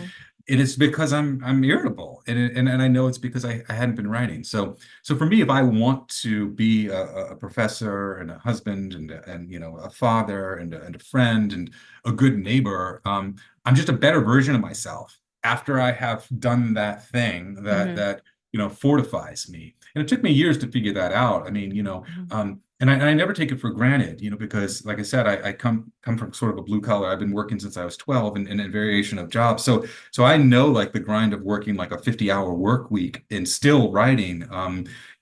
And it's because I'm irritable, and I know it's because I hadn't been writing. So for me, if I want to be a professor and a husband and a father and a friend and a good neighbor, I'm just a better version of myself after I have done that thing that Mhm. that fortifies me. And it took me years to figure that out. I mean, Mhm. and I never take it for granted, because like I said, I come from sort of a blue collar. I've been working since I was 12 and in a variation of jobs. So I know like the grind of working like a 50-hour work week and still writing,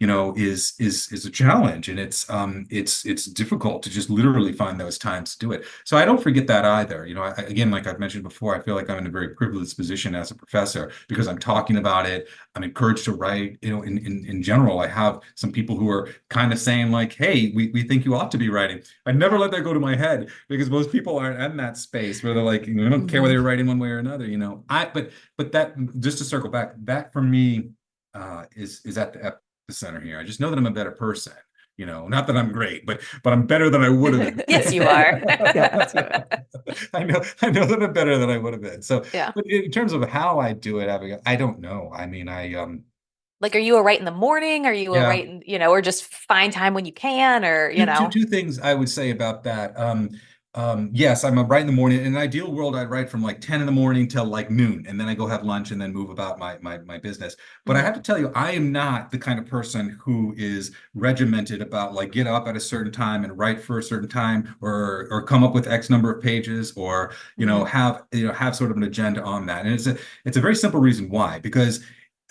is a challenge. And it's difficult to just literally find those times to do it. So I don't forget that either. Again, like I've mentioned before, I feel like I'm in a very privileged position as a professor because I'm talking about it. I'm encouraged to write. In general, I have some people who are kind of saying like, "Hey, we think you ought to be writing." I never let that go to my head because most people aren't in that space where they're like, "I don't care whether you're writing one way or another." But that, just to circle back, that for me is at the epicenter here. I just know that I'm a better person. Not that I'm great, but I'm better than I would have been. Yes, you are. Yes, you are. I know that I'm better than I would have been. So, Yeah. but in terms of how I do it, Abigail, I don't know. I mean, Like, are you a write in the morning? Are you a yeah. write, or just find time when you can, or, Two things I would say about that. Yes, I'm a write in the morning. In an ideal world, I'd write from like 10 in the morning till like noon, and then I go have lunch and then move about my business. But I Mhm. have to tell you, I am not the kind of person who is regimented about like get up at a certain time and write for a certain time, or come up with X number of pages, or Mhm. have sort of an agenda on that. And it's a very simple reason why, because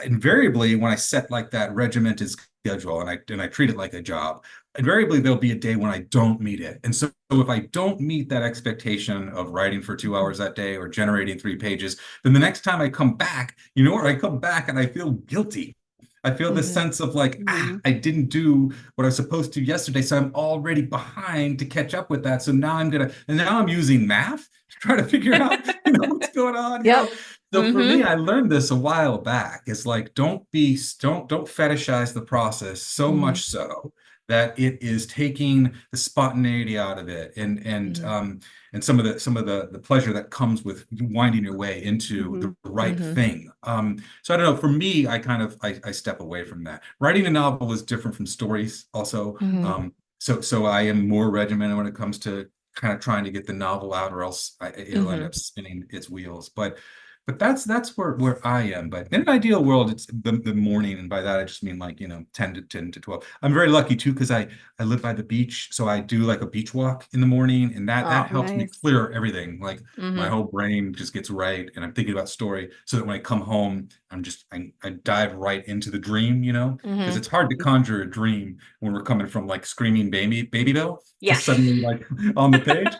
invariably when I set like that regimented schedule and I treat it like a job, invariably there'll be a day when I don't meet it. And so if I don't meet that expectation of writing for 2 hours that day or generating 3 pages, then the next time I come back, I come back and I feel guilty. I feel this Mhm. sense of like, Mhm. I didn't do what I was supposed to yesterday, so I'm already behind to catch up with that. So now I'm using math to try to figure out, what's going on. Yep. So for me, Mhm. I learned this a while back. It's like don't fetishize the process so Mhm. much so that it is taking the spontaneity out of it, Mhm. and some of the pleasure that comes with winding your way into the Mhm. right Mhm. thing. So I don't know. For me, I kind of I step away from that. Writing a novel is different from stories, also. Mhm. So I am more regimented when it comes to kind of trying to get the novel out, or else it'll end Mhm. up spinning its wheels. But that's where I am. But in an ideal world, it's the morning, and by that I just mean like 10 to 12. I'm very lucky too because I live by the beach, so I do like a beach walk in the morning, and that Oh. helps me Nice. clear everything. Like my Mhm. whole brain just gets right, and I'm thinking about story, so that when I come home, I dive right into the dream, because Mhm. it's hard to conjure a dream when we're coming from like screaming Babybel to Yeah. suddenly like on the page.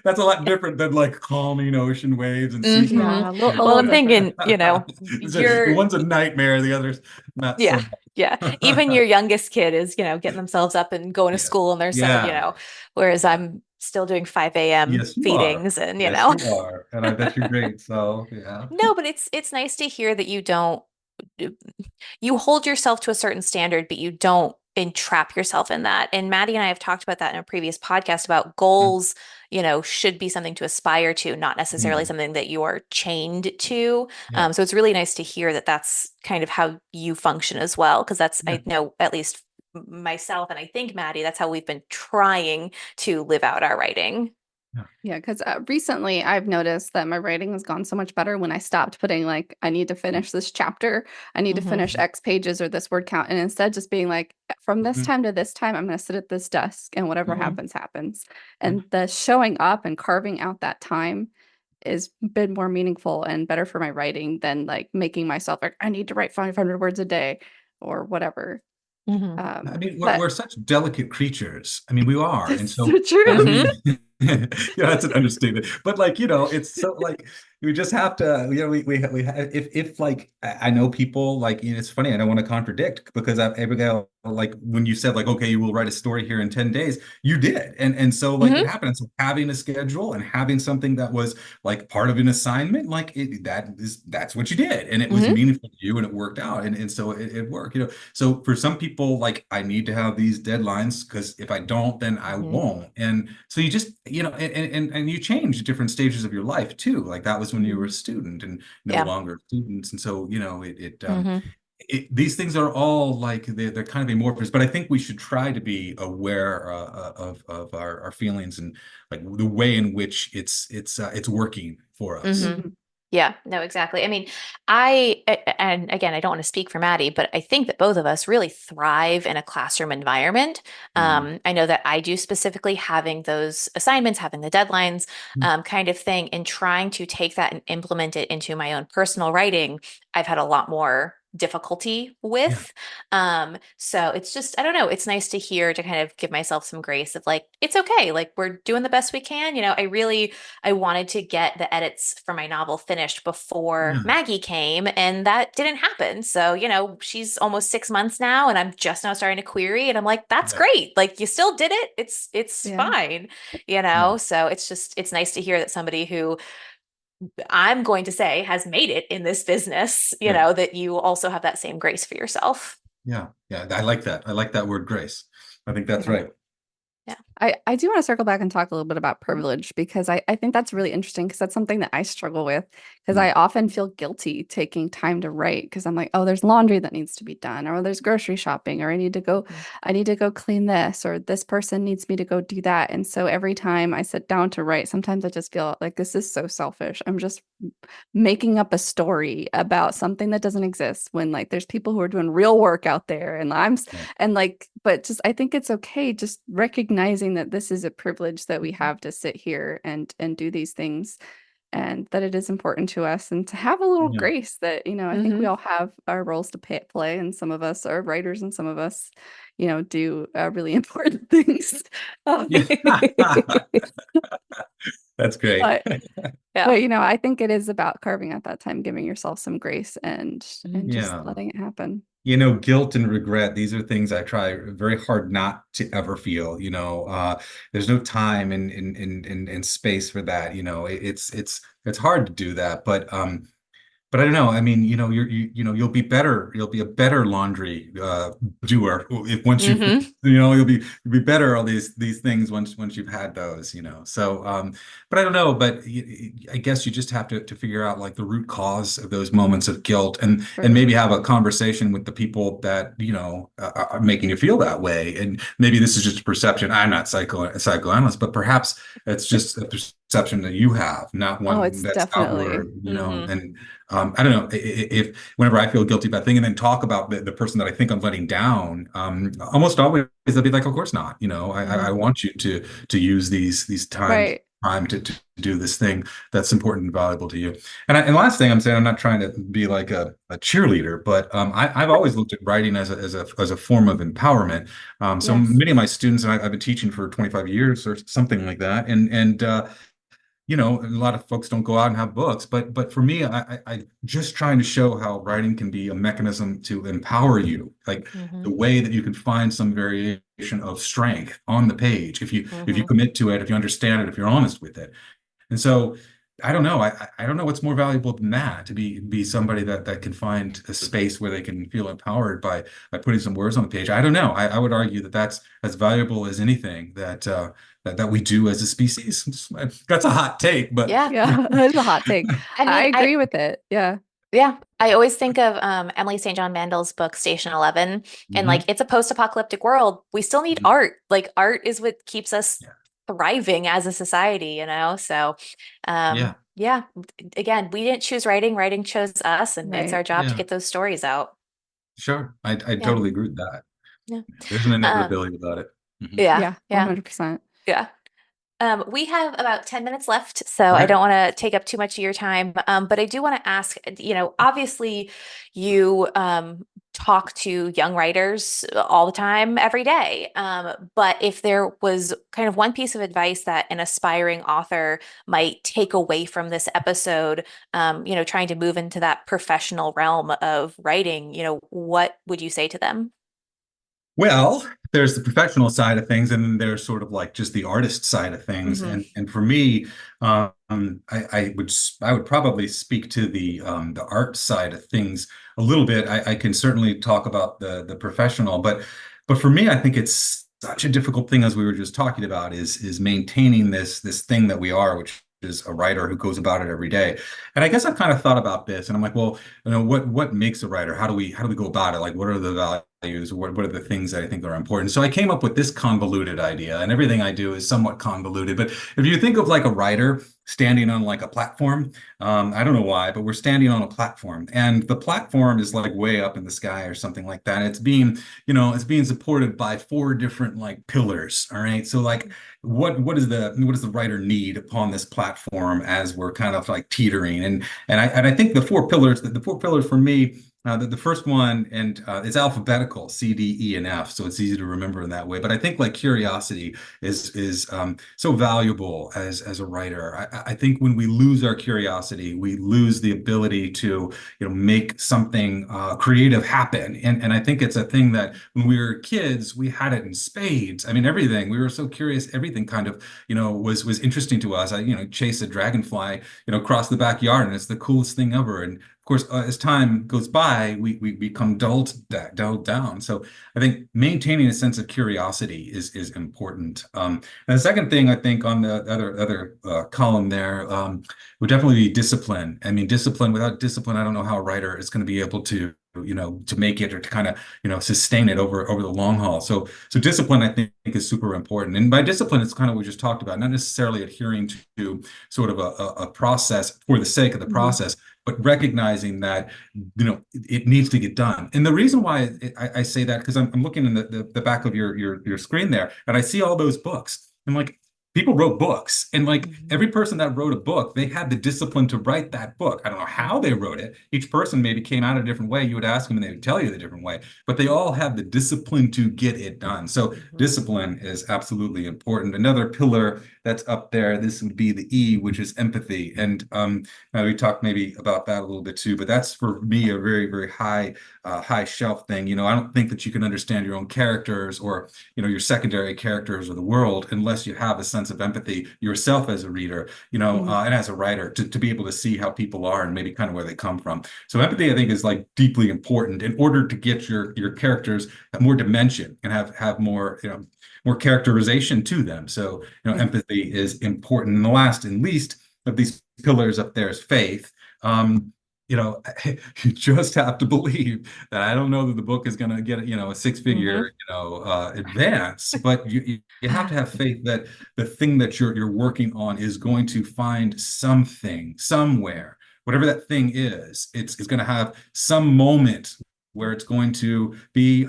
That's a lot different than like calming ocean waves and sea Mhm. Yeah, growls. a Well, little I'm different. thinking, you're, One's a nightmare, the other's not so yeah, yeah. Even your youngest kid is, getting themselves up and going to Yes. school and they're so, Yeah. whereas Yeah. I'm still doing 5 a.m. Yes, you are. feedings and, Yes, you are. And I bet you're great. So, yeah. No, but it's nice to hear that you hold yourself to a certain standard, but you don't entrap yourself in that. And Maddie and I have talked about that in a previous podcast about Mm, goals, should be something to aspire to, not necessarily mm, something that you are chained to. yeah. So it's really nice to hear that that's kind of how you function as well, because Yeah. I know at least myself and I think Maddie, that's how we've been trying to live out our writing. Yeah. Yeah, because recently I've noticed that my writing has gone so much better when I stopped putting like, I need to finish this chapter, I need to Hmm. finish X pages or this word count, and instead just being like, from this Mhm. time to this time, I'm going to sit at this desk and whatever Mhm. happens, happens. Yeah. And the showing up and carving out that time has been more meaningful and better for my writing than like making myself like, I need to write 500 words a day or whatever. Hmm. I mean, we're But such delicate creatures. I mean, we are. And that's so, so true. I mean, that's an understatement. But like, it's so like we just have to, if like I know people like, it's funny, I don't want to contradict because Abigail, like when you said like, okay, you will write a story here in 10 days, you did. And so like it Hmm. happened. So having a schedule and having something that was like part of an assignment, like that's what you did. And it was Hmm. meaningful to you and it worked out. And so it worked, So for some people, like I need to have these deadlines because if I don't, then I Hmm. won't. And so you just, and you change at different stages of your life too. Like that was when you were a Mhm. student and no Yeah. longer students. And so, Hmm. these things are all like they're kind of amorphous, but I think we should try to be aware of our feelings and like the way in which it's working for us. Hmm. Mhm. Yeah, no, exactly. I mean, and again, I don't want to speak for Maddie, but I think that both of us really thrive in a classroom environment. Mhm. I know that I do specifically having those assignments, having the deadlines, kind of thing, and trying to take that and implement it into my own personal writing. I've had a lot more difficulty Yeah, with. So it's just, I don't know, it's nice to hear to kind of give myself some grace of like, it's okay. Like we're doing the best we can. I wanted to get the edits for my novel finished before yeah, Maggie came, and that didn't happen. So, she's almost 6 months now, and I'm just now starting to query, and I'm like, that's yeah, great. Like you still did it. It's Yeah. fine, yeah, So it's nice to hear that somebody who I'm going to say has made it in this business, yeah, that you also have that same grace for yourself. yeah, yeah. I like that. I like that word grace. I think that's Yeah. right. Yeah. I do want to circle back and talk a little bit about privilege because I think that's really interesting because that's something that I struggle with because Mm. I often feel guilty taking time to write because I'm like, oh, there's laundry that needs to be done, or there's grocery shopping, or Mhm. I need to go clean this, or this person needs me to go do that. And so every time I sit down to write, sometimes I just feel like this is so selfish. I'm just making up a story about something that doesn't exist when like there's people who are doing real work out there and Yeah, and like but just I think it's okay just recognizing that this is a privilege that we have to sit here and do these things and that it is important to us and to have a little yeah, grace that I think we Mhm. all have our roles to play and some of us are writers and some of us do really important things. Um, yeah. That's great. but Yeah. I think it is about carving out that time, giving yourself some grace and just Yeah. letting it happen. Guilt and regret, these are things I try very hard not to ever feel. There's no time and space for that. It's hard to do that, but I don't know. I mean, you'll be a better laundry doer if once you Hmm. you'll be better at these things once you've had those, So but I don't know, but I guess you just have to figure out like the root cause of those moments of guilt and Sure. maybe have a conversation with the people that, are making you feel that way. And maybe this is just a perception. I'm not a psychoanalyst, but perhaps it's just a perception that you have, not Oh, one it's that's outward, definitely. Hmm. and I don't know if whenever I feel guilty about thing and then talk about the person that I think I'm letting down, almost always they'll be like, of course not. I Mhm. want you to use these Right. time to do this thing that's important and valuable to you. And last thing I'm saying, I'm not trying to be like a cheerleader, but I've always looked at writing as a form of empowerment. So Yes. many of my students, and I've been teaching for 25 years or something like that, and a lot of folks don't go out and have books, but for me, I just trying to show how writing can be a mechanism to empower you, like Hmm. the way that you can find some variation of strength on the page if you Hmm. commit to it, if you understand it, if you're honest with it. And so I don't know. I don't know what's more valuable than that to be somebody that can find a space where they can feel empowered by putting some words on the page. I don't know. I would argue that that's as valuable as anything that we do as a species. That's a hot take, but Yeah. Yeah. That's a hot take. I I mean, agree with it. Yeah. yeah, I always think of Emily St. John Mandel's book Station 11, and like Mhm. it's a post-apocalyptic world. We still need Mhm. art. Like art is what keeps us Yeah, thriving as a society. So, yeah, yeah, again, we didn't choose writing, writing chose us, and it's Right. our job to yeah. get those stories out. Sure. I Yeah. totally agree with that. Yeah. There's an Um, inevitability about it. Mhm. yeah, Yeah. yeah, 100%. yeah. We have about 10 minutes left, so I Okay. don't want to take up too much of your time. But I do want to ask, obviously you talk to young writers all the time, every day. But if there was kind of one piece of advice that an aspiring author might take away from this episode, trying to move into that professional realm of writing, what would you say to them? Well, there's the professional side of things, and then there's sort of like just the artist side of things. Hmm. And for me, I would probably speak to the art side of things a little bit. I can certainly talk about the professional, but for me, I think it's such a difficult thing, as we were just talking about, is maintaining this thing that we are, which is a writer who goes about it every day. And I guess I've kind of thought about this, and I'm like, well, what makes a writer? How do we go about it? Like, what are the values, what are the things that I think are important. So I came up with this convoluted idea, and everything I do is somewhat convoluted. But if you think of like a writer standing on like a platform, I don't know why, but we're standing on a platform, and the platform is like way up in the sky or something like that. It's being, it's being supported by four different like pillars. All right. So like what does the writer need upon this platform as we're kind of like teetering? And I think the four pillars for me, the first one, and it's alphabetical, C, D, E, and F, so it's easy to remember in that way. But I think like curiosity is so valuable as a writer. I think when we lose our curiosity, we lose the ability to make something creative happen. And I think it's a thing that when we were kids, we had it in spades. I mean, everything. We were so curious. Everything kind of was interesting to us. I chase a dragonfly across the backyard, and it's the coolest thing ever. And of course, as time goes by, we become dulled down. So I think maintaining a sense of curiosity is important. And the second thing I think on the other column there would definitely be discipline. I mean, discipline. Without discipline, I don't know how a writer is going to be able to make it or to kind of sustain it over the long haul. So discipline, I think, is super important. And by discipline, it's kind of what we just talked about, not necessarily adhering to sort of a process for the sake of the process, but recognizing that it needs to get done. And the reason why I say that, because I'm looking in the back of your screen there, and I see all those books. And like, people wrote books, and like every person that wrote a book, they had the discipline to write that book. I don't know how they wrote it. Each person maybe came out a different way. You would ask them and they would tell you the different way, but they all have the discipline to get it done. So discipline is absolutely important. Another pillar that's up there, this would be the E, which is empathy. And we talked maybe about that a little bit too, but that's for me a very, very high shelf thing. I don't think that you can understand your own characters or your secondary characters or the world unless you have a sense of empathy yourself as a reader, and as a writer to be able to see how people are and maybe kind of where they come from. So empathy, I think, is like deeply important in order to get your characters more dimension and have more, more characterization to them. So, empathy is important. And the last and least of these pillars up there is faith. You just have to believe that. I don't know that the book is going to get, a six-figure, advance, but you have to have faith that the thing that you're working on is going to find something somewhere, whatever that thing is. It's going to have some moment where it's going to be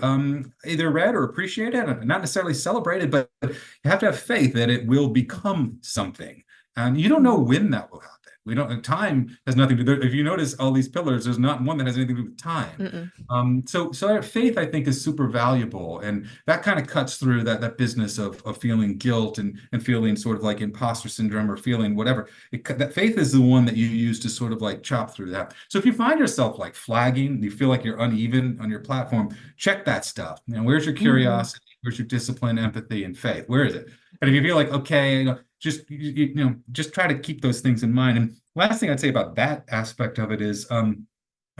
either read or appreciated, not necessarily celebrated, but you have to have faith that it will become something. And you don't know when that will happen. We don't. Time has nothing to do. If you notice all these pillars, there's not one that has anything to do with time. So faith, I think, is super valuable, and that kind of cuts through that business of feeling guilt and feeling sort of like imposter syndrome or feeling whatever. That faith is the one that you use to sort of like chop through that. So if you find yourself like flagging, you feel like you're uneven on your platform, check that stuff. Where's your curiosity? Where's your discipline, empathy, and faith? Where is it? And if you feel like, okay, just try to keep those things in mind. And last thing I'd say about that aspect of it is none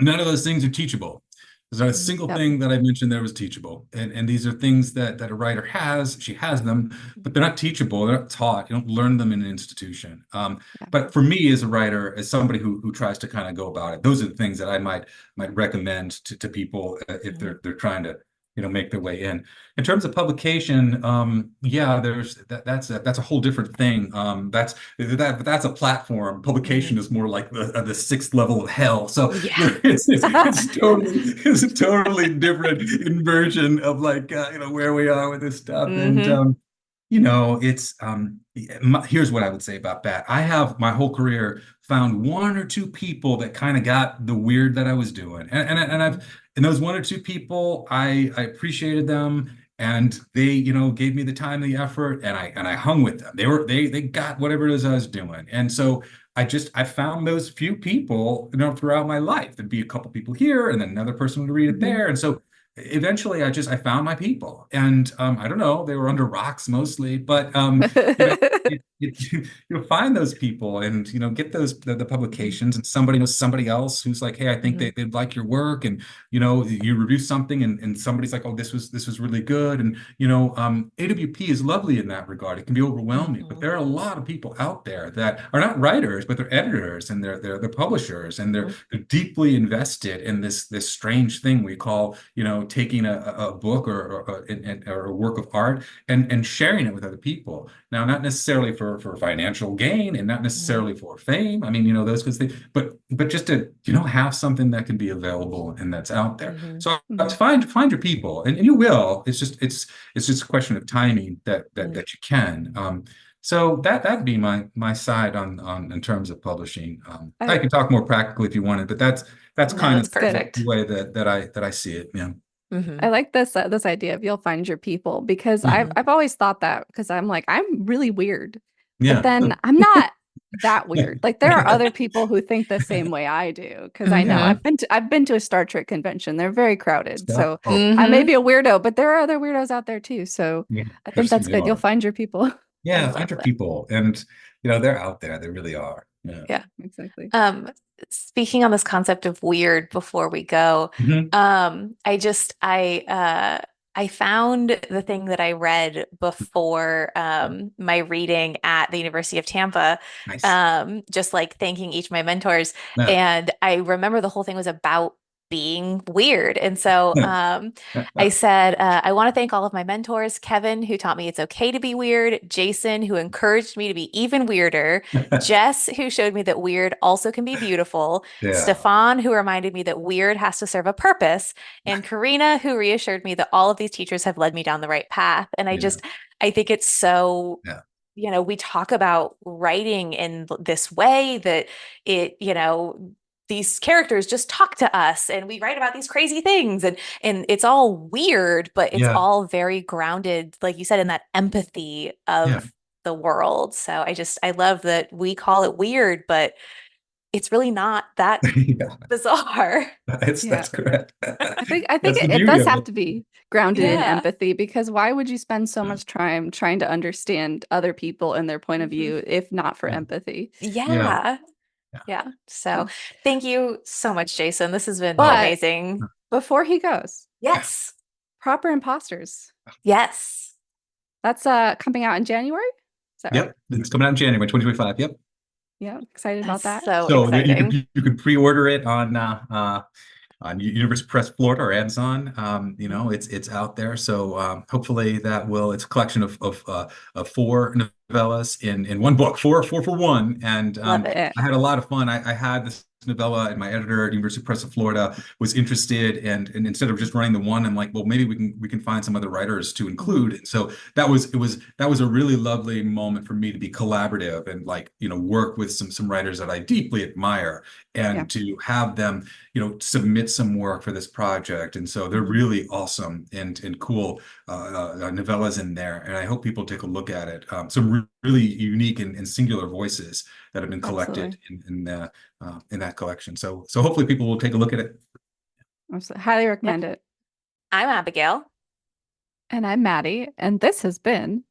of those things are teachable. There's not a single thing that I mentioned there was teachable. And these are things that a writer has. She has them, but they're not teachable. They're not taught. You don't learn them in an institution. But for me as a writer, as somebody who tries to kind of go about it, those are the things that I might recommend to people if they're trying to make their way in. In terms of publication, that's a whole different thing. That's a platform. Publication is more like the sixth level of hell. So it's a totally different inversion of like where we are with this stuff. And here's what I would say about that. I have my whole career found one or two people that kind of got the weird that I was doing, and those one or two people, I appreciated them, and they gave me the time, the effort, and I hung with them. They got whatever it is I was doing, and so I found those few people throughout my life. There'd be a couple people here, and then another person would read it there, and so eventually I found my people. And I don't know, they were under rocks mostly, but you'll find those people and get the publications, and somebody knows somebody else who's like, hey, I think they'd like your work, and you review something and somebody's like, oh, this was really good. And AWP is lovely in that regard. It can be overwhelming, but there are a lot of people out there that are not writers, but they're editors, and they're publishers, and they're deeply invested in this strange thing we call taking a book or a work of art and sharing it with other people. Now, not necessarily for financial gain and not necessarily for fame. I mean, those kinds of things, but just to, have something that can be available and that's out there. So find your people, and you will. It's just a question of timing that you can. So that'd be my side on in terms of publishing. I can talk more practically if you wanted, but that's No, kind that's of perfect. the way that I see it. Yeah. I like this idea of you'll find your people, because Mhm. I've always thought that, because I'm like, I'm really weird, but Yeah. then I'm not that weird. Like, there are other people who think the same way I do, because I know Yeah. I've been to a Star Trek convention. They're very crowded. Stuff. So Oh, I may Mhm. be a weirdo, but there are other weirdos out there too. So yeah. I think Yes, that's you good. You'll are. find your people. I Yeah, find love your that. people. And they're out there. They really are. Yeah. Yeah. Exactly. Speaking on this concept of weird before we go, Mhm. I found the thing that I read before my reading at the University of Tampa, Nice. just like thanking each of my mentors. Yeah. And I remember the whole thing was about being weird. And so I said, I want to thank all of my mentors, Kevin, who taught me it's okay to be weird, Jason, who encouraged me to be even weirder, Jess, who showed me that weird also can be beautiful, Yeah. Stefan, who reminded me that weird has to serve a purpose, and Karina, who reassured me that all of these teachers have led me down the right path. And Yeah. I think it's so, Yeah. we talk about writing in this way that it, these characters just talk to us and we write about these crazy things, and it's all weird, but it's Yeah. all very grounded, like you said, in that empathy Yeah. of the world. So I love that we call it weird, but it's really not that Yeah. bizarre. Yeah. That's correct. I think That's the it beauty does of have it. to be grounded in Yeah. empathy, because why would you spend so much time trying to understand other people and their point of Mhm. view if not for Yeah. empathy? Yeah. Yeah. Yeah. Yeah. So So, thank you so much, Jason. This has been Oh, but amazing. before he goes, yeah. Yes. Proper Imposters. Yes. That's coming out in January. Is that right? Yep. It's coming out in January 2025. Yep. Yeah, excited about That's that. so So that exciting. you could pre-order it on University Press Florida or Amazon. It's out there. So hopefully it's a collection of four novellas in one book, four for one. And Love it. Eh, I had a lot of fun. I had this novella, and my editor at University Press of Florida was interested, and instead of just running the one, I'm like, well, maybe we can find some other writers to include. And so that was a really lovely moment for me to be collaborative and work with some writers that I deeply admire, yeah, and to have them submit some work for this project. And so they're really awesome and cool novellas in there. And I hope people take a look at it. Some really unique and singular voices that have been collected absolutely. in that collection. So hopefully people will take a look at it. Absolutely. Highly Yep. recommend it. I'm Abigail, And I'm Maddie, and this has been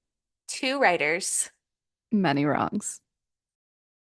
two writers. Many Wrongs.